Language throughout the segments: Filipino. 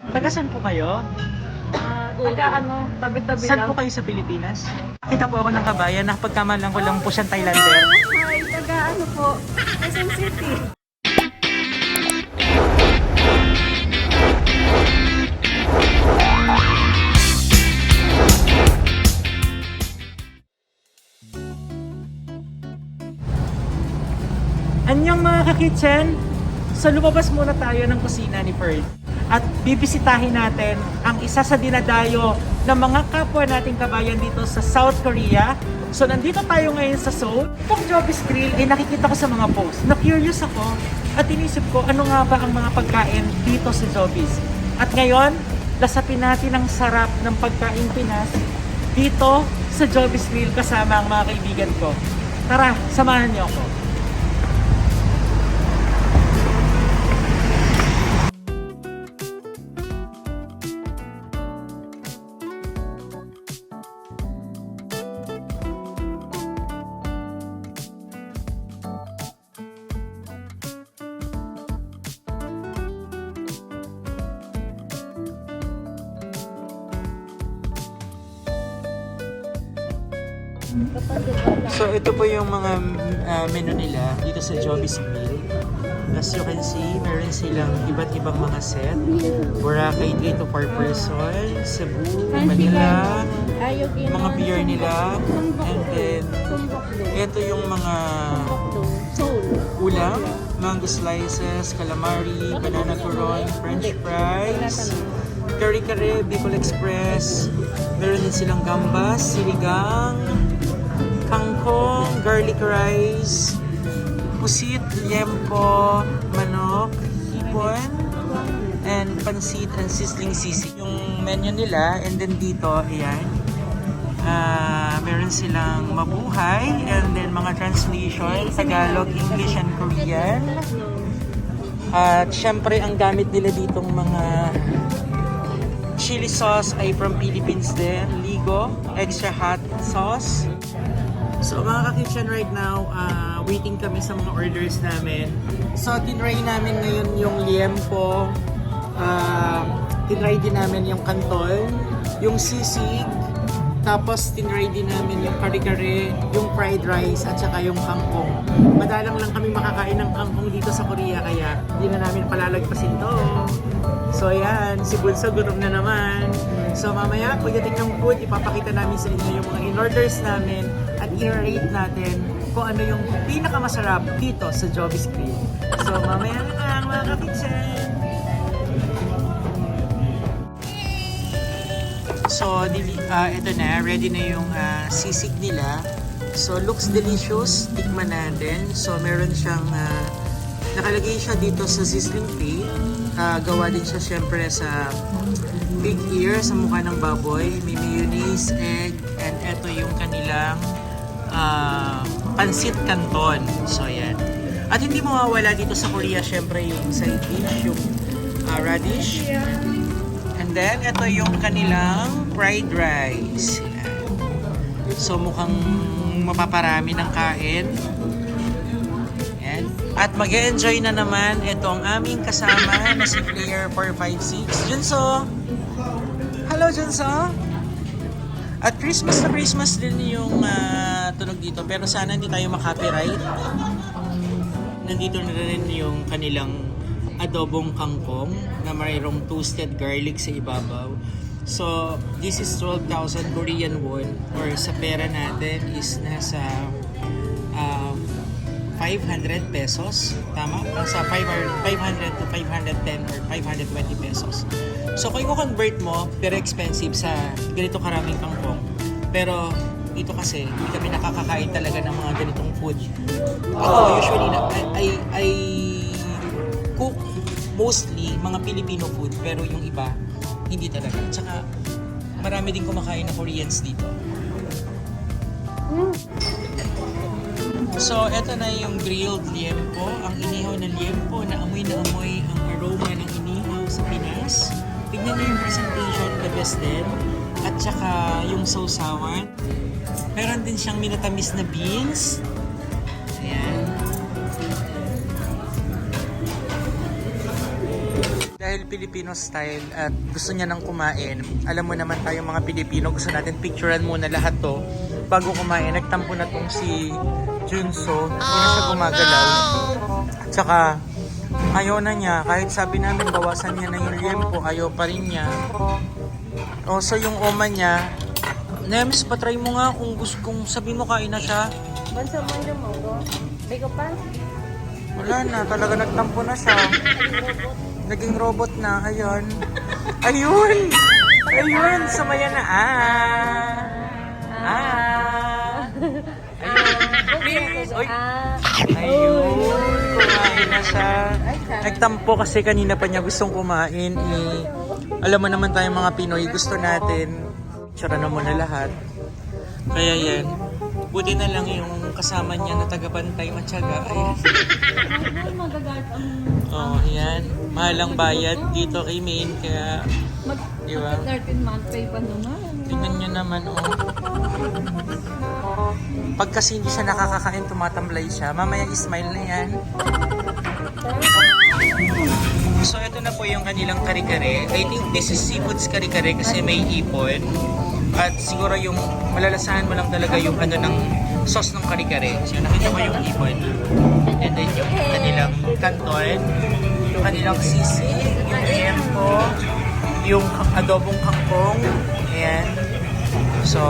Taga saan po kayo? Tabi-tabi Saan lang. po kayo sa Pilipinas? Nakita po ako ng kabayan, nakapagkamalan ko lang po siyang Thailander. Hi, po. Quezon City. Anyong mga ka-kitchen! So lumabas muna tayo ng kusina ni Ferd at bibisitahin natin ang isa sa dinadayo ng mga kapwa nating kabayan dito sa South Korea. So nandito tayo ngayon sa Seoul. Itong Joby's Grill ay nakikita ko sa mga posts. Na-curious ako at inisip ko ano nga ba ang mga pagkain dito sa Joby's. At ngayon, lasapin natin ang sarap ng pagkain Pinas dito sa Joby's Grill kasama ang mga kaibigan ko. Tara, samahan niyo ako. So ito po yung mga menu nila dito sa Joby's Grill. As you can see, meron silang iba't ibang mga set. Boracay 3 to 4 person, Cebu, Manila, mga beer nila, and then ito yung mga ulam, mango slices, calamari, banana turon, french fries, kare-kare, Bicol Express, meron din silang gambas, sinigang, kangkong, garlic rice, pusit, liempo, manok, hipon, and pansit and sizzling sisig. Yung menu nila, and then dito, ayan, meron silang mabuhay, and then mga translation, Tagalog, English, and Korean. At syempre, ang gamit nila ditong mga chili sauce ay from Philippines din, Ligo, extra hot sauce. So mga ka-kitchen right now, waiting kami sa mga orders namin. So tinry namin ngayon yung liempo, tinry din namin yung kanton, yung sisig, tapos tinry din namin yung kare-kare, yung fried rice, at saka yung kangkong. Madalang lang kami makakain ng kangkong dito sa Korea, kaya hindi na namin palalagpasin to. So yan, si Bunso gutom na naman. So mamaya, pagdating ng food, ipapakita namin sa inyo yung mga in-orders namin at i-rate natin kung ano yung pinakamasarap dito sa Joby's Grill. So mamaya na lang mga ka-kitchen! So ito na, ready na yung sisig nila. So looks delicious, tikman natin. So meron siyang, nakalagay siya dito sa sizzling plate. Gawa din siya syempre sa big ear, sa mukha ng baboy. May mayonnaise, egg, and ito yung kanilang pansit canton. So yan. At hindi mawawala dito sa Korea syempre yung side dish, yung radish. And then ito yung kanilang fried rice. Yan. So mukhang mapaparami ng kain. At mag-e-enjoy na naman itong aming kasama na si Player 456. Junso! Hello, Junso! At Christmas na Christmas din yung tunog dito. Pero sana hindi tayo makapiright. Nandito na rin yung kanilang adobong kangkong na mayroong toasted garlic sa ibabaw. So, this is 12,000 Korean won or sa pera natin is nasa 500 pesos. Tama? Nasa 500 to 510 or 520 pesos. So kung i-convert mo, very expensive sa ganito karaming kangkong. Pero dito kasi, hindi kami nakakakain talaga ng mga ganitong food. Ako usually, I cook mostly mga Filipino food, pero yung iba, hindi talaga. Tsaka marami din kumakain na Koreans dito. So, eto na yung grilled liempo. Ang inihaw na liempo na amoy ang aroma ng inihaw sa Pinas. Tignan nyo yung presentation, the best din. At saka yung sausawan. Meron din siyang minatamis na beans. Ayan. Dahil dahil Filipino style at gusto niya nang kumain, alam mo naman tayong mga Pilipino, gusto natin picturean muna lahat to bago kumain. Nagtampo na tong si Junso, hindi na siya gumagalaw. Tsaka, ayaw na niya, kahit sabi namin bawasan niya na yung liempo, ayaw pa rin niya. O, so yung oma niya, Nems, patry mo nga kung gusto kong sabihin mo kain na siya. Bansa mo na mo ko. May ko pa. Wala na, talaga nagtampo na siya. Naging robot na, ayun. Ayun! Ayun, sumaya na. Ayun. Oy. Ayun, kumain na siya. Nagtampo kasi kanina pa niya gustong kumain. Alam mo naman tayong mga Pinoy, gusto natin. Tsara na muna lahat. Kaya yan, buti na lang yung kasama niya na taga-pantay matyaga. Ayan. Oh, yan. Mahalang bayad dito kay Maine. Kaya, di ba? 13 month pay pa naman. Tingnan nyo naman, oh. Pag kasi hindi siya nakakakain, tumatamlay siya. Mamaya ismile na yan. So, ito na po yung kanilang kare-kare. I think this is seafoods kare-kare kasi may ipon. At siguro yung malalasahan mo lang talaga yung ano ng sauce ng kare-kare. So, nakita ko yung ipon. And then yung kanilang kanton, yung kanilang sisig, yung liempo, yung adobong kangkong. Ayan. So,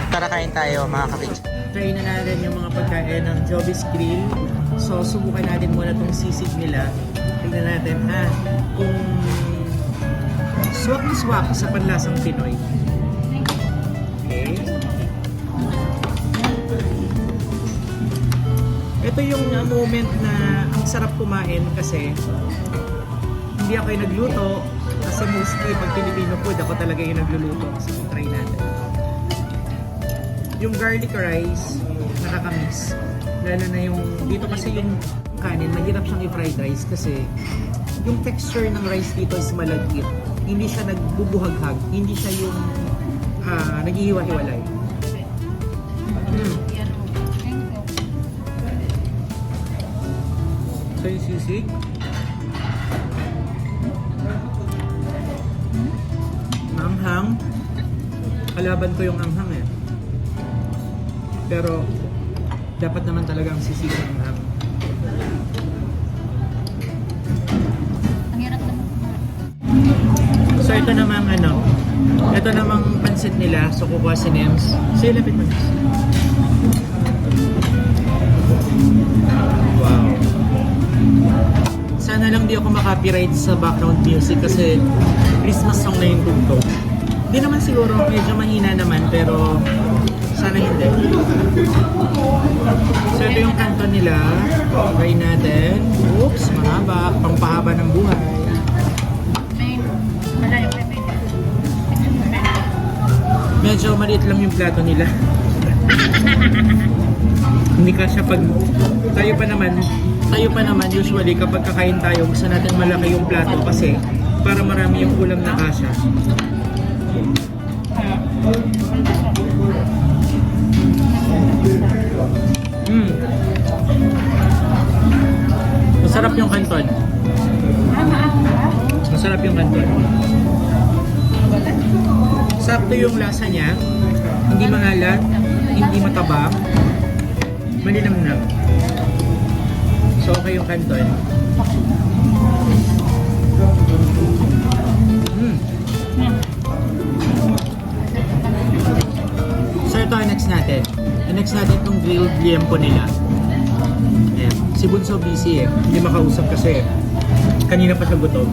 tara kain tayo mga kapitch. Try na natin yung mga pagkain ng Joby's Grill. So, subukan natin muna itong sisig nila. Tignan natin kung swak na swak sa panlasang Pinoy. Okay. Ito yung moment na ang sarap kumain kasi hindi ako yung nagluto. Kasi mostly pag Filipino food, ako talaga yung nagluluto. So, try natin. Yung garlic rice, nakakamiss. Lalo na yung, dito kasi yung kanin, mahirap siyang i-fried rice kasi yung texture ng rice dito is malagkit. Hindi siya nagbubuhaghag. Hindi siya yung naghihiwa-hiwalay. So yung sisig. Anghang. Kalaban ko yung anghang eh. Pero dapat naman talaga ang sisig ng anghang. So ito namang ito namang pansit nila. So kukuha si Nems. So ilapit mo. Wow. Sana lang di ako makapiright sa background music kasi Christmas song na yung tugtog. Hindi naman siguro, medyo mahina naman pero sana hindi. So ito yung kanton nila. Try natin. Oops, mahaba. Pampahaba ng buhay. Medyo maliit lang yung plato nila. Hindi kasya pag tayo pa naman usually kapag kakain tayo gusto natin malaki yung plato kasi para marami yung ulam na kasya. Masarap yung kanton. Masarap yung kanton. Sakto yung lasa niya. Hindi maalat, hindi mataba, malinamnam. So okay yung kanton. So ito ang next natin. Ang next natin itong grilled liempo nila. Ayan. Si Bunso busy hindi makausap kasi kanina pa siya gutom.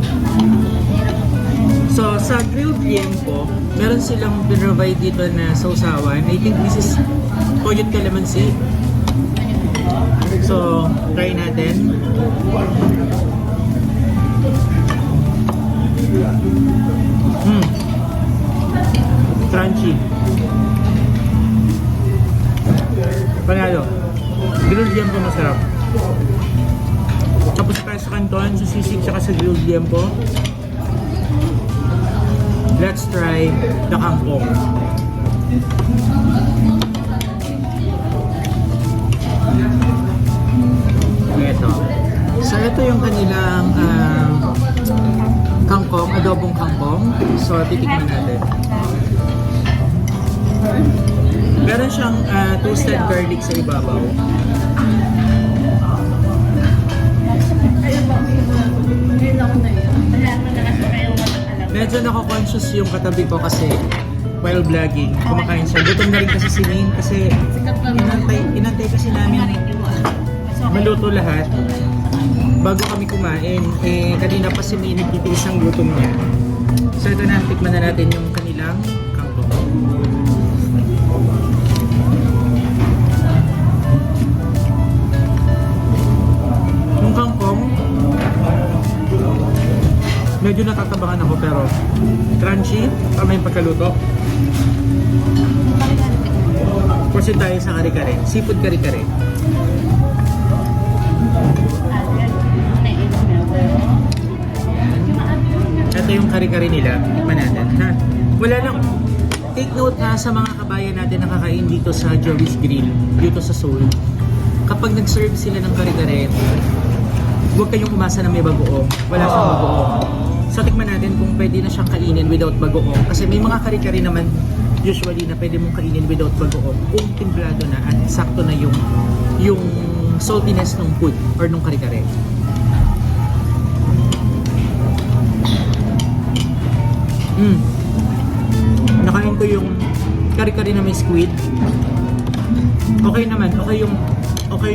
So, sa grilled liempo, meron silang pinrovide dito na sausawan. I think this is coyot calamansi. So, try natin. Crunchy. Panalo. Grilled liempo masarap. Tapos tayo sa kanton, sa sisig, saka sa grilled liempo. Let's try the kangkong. Ito. So ito yung kanilang kangkong, adobong kangkong. So, titikman natin. Meron siyang toasted garlic sa ibabaw. Medyo nako-conscious yung katabi ko kasi while vlogging, kumakain siya. Gutom na rin kasi si Maine kasi inantay kasi namin maluto lahat bago kami kumain. Eh, kanina pa si Maine nagtitiis ang gutom niya. So ito na, tikman na natin yung kanilang kangkong. Yung kangkong, medyo natatabangan ako pero crunchy, tama yung pagkaluto. Kasi tayo sa kare-kare, seafood kare-kare. Ito yung kare-kare nila, tikman natin. Ha? Wala lang, take note ha sa mga kabayan natin na kakain dito sa Joey's Grill, dito sa Seoul. Kapag nag-serve sila ng kare-kare, huwag kayong umasa na may bagoong. Wala siyang bagoong. So tikman natin kung pwede na siyang kainin without bagoong. Kasi may mga kare-kare naman usually na pwede mong kainin without bagoong kung timplado na at sakto na yung saltiness ng food or ng kare-kare. Nakain ko yung kare-kare na may squid. Okay naman, okay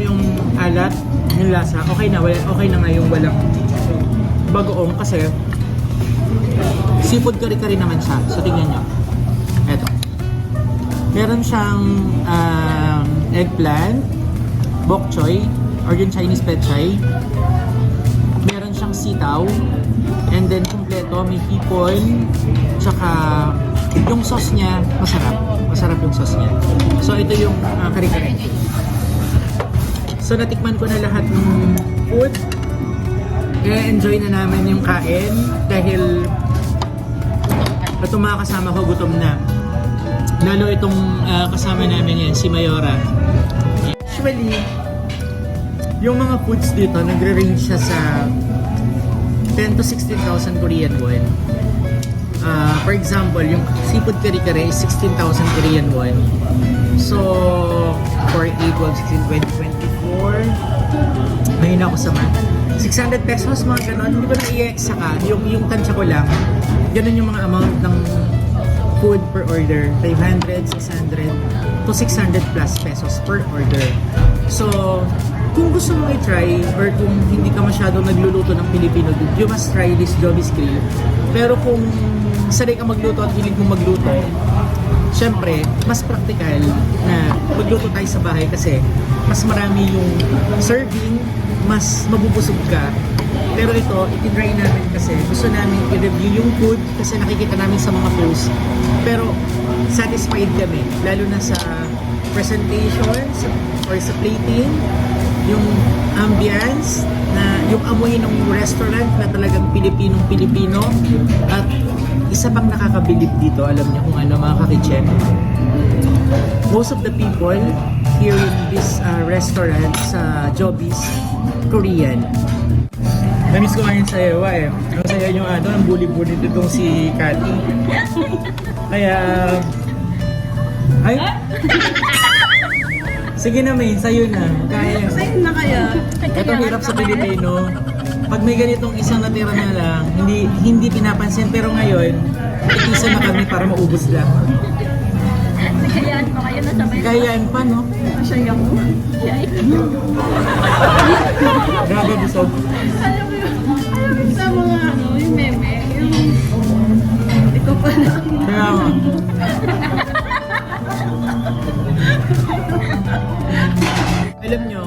yung alat, yung lasa. Okay na nga yung walang bagoong kasi seafood kare-kare naman siya. So tingnan nyo. Eto. Meron siyang eggplant, bok choy, or yung Chinese pechay. Meron siyang sitaw. And then kumpleto, may hipon. Tsaka yung sauce niya, masarap. Masarap yung sauce niya. So ito yung kare-kare. So natikman ko na lahat ng food. I-enjoy na namin yung kain dahil itong mga kasama ko gutom na. Lalo itong kasama namin yan, si Mayora. Usually, yung mga foods dito, nagre-range siya sa 10 to 16,000 Korean won. For example, yung seafood kare-kare is 16,000 Korean won. So, for 8, 12, 16, 20, 24, mahina ako sa math. 600 pesos, mga ganon. Hindi ko na i-exaka. Yung tansya ko lang, ganon yung mga amount ng food per order. 500, 600 to 600 plus pesos per order. So, kung gusto mo i-try or kung hindi ka masyadong nagluluto ng Filipino food, you must try this Joey's Grill. Pero kung sanay ka magluto at hilig mo magluto, syempre, mas practical na magluto tayo sa bahay kasi mas marami yung serving, mas mabubusog ka. Pero ito, ititry namin kasi gusto namin i-review yung food kasi nakikita namin sa mga posts. Pero satisfied kami, lalo na sa presentation or sa plating, yung ambience, na yung amoy ng restaurant na talagang Pilipinong-Pilipino. At isa pang nakakabilib dito, alam niyo kung ano mga kakitchen. Most of the people here in this restaurant sa Joey's, Korean. Namiss ko ngayon sa Ewa eh. Ang saya yung ang bully-bully ditong si Cathy. Kaya... Ay! Sige na Maine, sa'yo na. Kaya. Sa'yo na kaya. Ito hirap sa Pilipino. Pag may ganitong isang natira na lang, hindi pinapansin. Pero ngayon, ikisa na kami para maubos lang. Kayaan pa kayo na sabay. Kayaan pa, no? Masyayang mo. Grabe, busog. Alam mo sa mga yung meme, yung ikaw pa lang. Kaya nga. Alam nyo,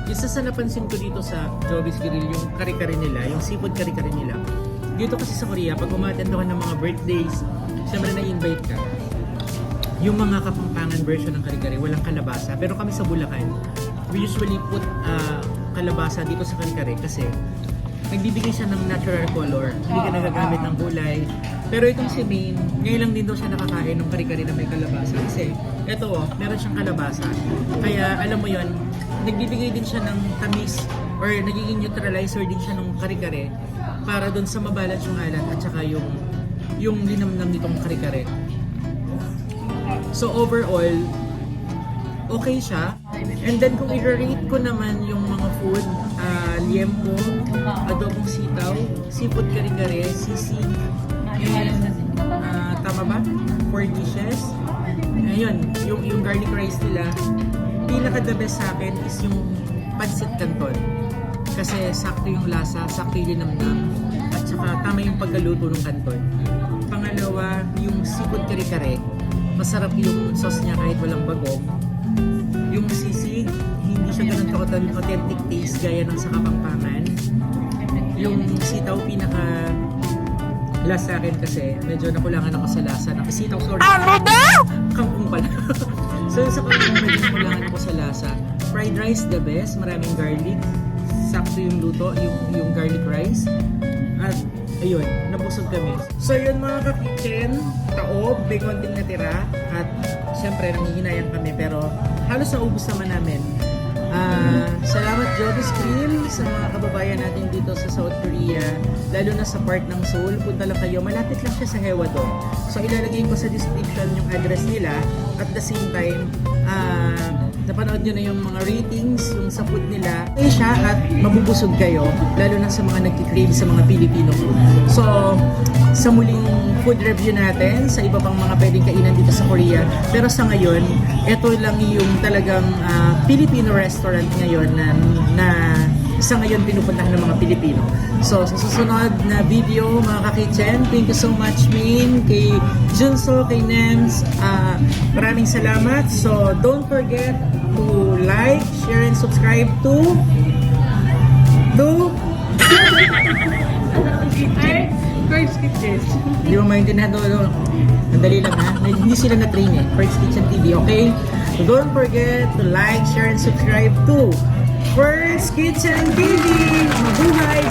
isa sa napansin ko dito sa Joey's Grill, yung kare-kare nila, yung seafood kare-kare nila. Dito kasi sa Korea, pag umattend ka ng mga birthdays, siyempre na-invite ka. Yung mga kapampangan version ng kare-kare, walang kalabasa. Pero kami sa Bulacan, we usually put kalabasa dito sa kare-kare kasi nagbibigay siya ng natural color. Hindi ka nagagamit ng gulay. Pero itong si Maine, ngayon lang din daw siya nakakain ng kare-kare na may kalabasa. Kasi, eto meron siyang kalabasa. Kaya, alam mo yon, nagbibigay din siya ng tamis or nagiging neutralizer din siya ng kare-kare para doon sa mabalat yung alat at saka yung linamnam nitong kare-kare. So, overall, okay siya. And then, kung i-rate ko naman yung mga food, liempo, adobong sitaw, seafood kare-kare, sisig, tama ba? 4 dishes. Ayun, yung garlic rice nila, pinaka the best sa akin is yung pancit canton. Kasi sakto yung lasa, sakto yung linamnam, at saka tama yung pagkaluto ng canton. Pangalawa, yung seafood kare-kare, masarap yung sauce niya kahit walang bagong. Yung sisig, hindi siya ganun ka-authentic taste gaya ng sa Kapampangan. Yung sitaw, pinaka last sa akin kasi medyo nakulangan ako sa lasa ng sitaw. Sorry. Kangkong pala. So sa kangkong medyo nakulangan ako sa lasa. Fried rice the best, maraming garlic. Sakto yung luto, yung garlic rice. At ayun, nabusog kami. So yun mga ka-kitchen, taob, may konting natira. At syempre nangihinayang kami pero halos naubos naman namin. Salamat Jovis Cream sa mga kababayan natin dito sa South Korea, lalo na sa part ng Seoul. Punta lang kayo, malapit lang siya sa Haewadong. So ilalagay ko sa description yung address nila. At the same time, napanood nyo na yung mga ratings, yung sa food nila. Okay siya at mabubusog kayo, lalo na sa mga nagkikrave sa mga Filipino food. So, sa muling food review natin, sa iba pang mga pwedeng kainan dito sa Korea. Pero sa ngayon, ito lang yung talagang Filipino restaurant ngayon na isa ngayon pinupuntahan ng mga Pilipino. So, sa susunod na video, mga ka-kitchen, thank you so much, Maine, kay Junso, kay Nems. Maraming salamat. So, don't forget to like, share, and subscribe to First Kitchen. Hindi mo maintindihan doon. Madali lang ha. Hindi sila na-train eh. First Kitchen TV, okay? So don't forget to like, share, and subscribe to First Kitchen TV. Mabuhay!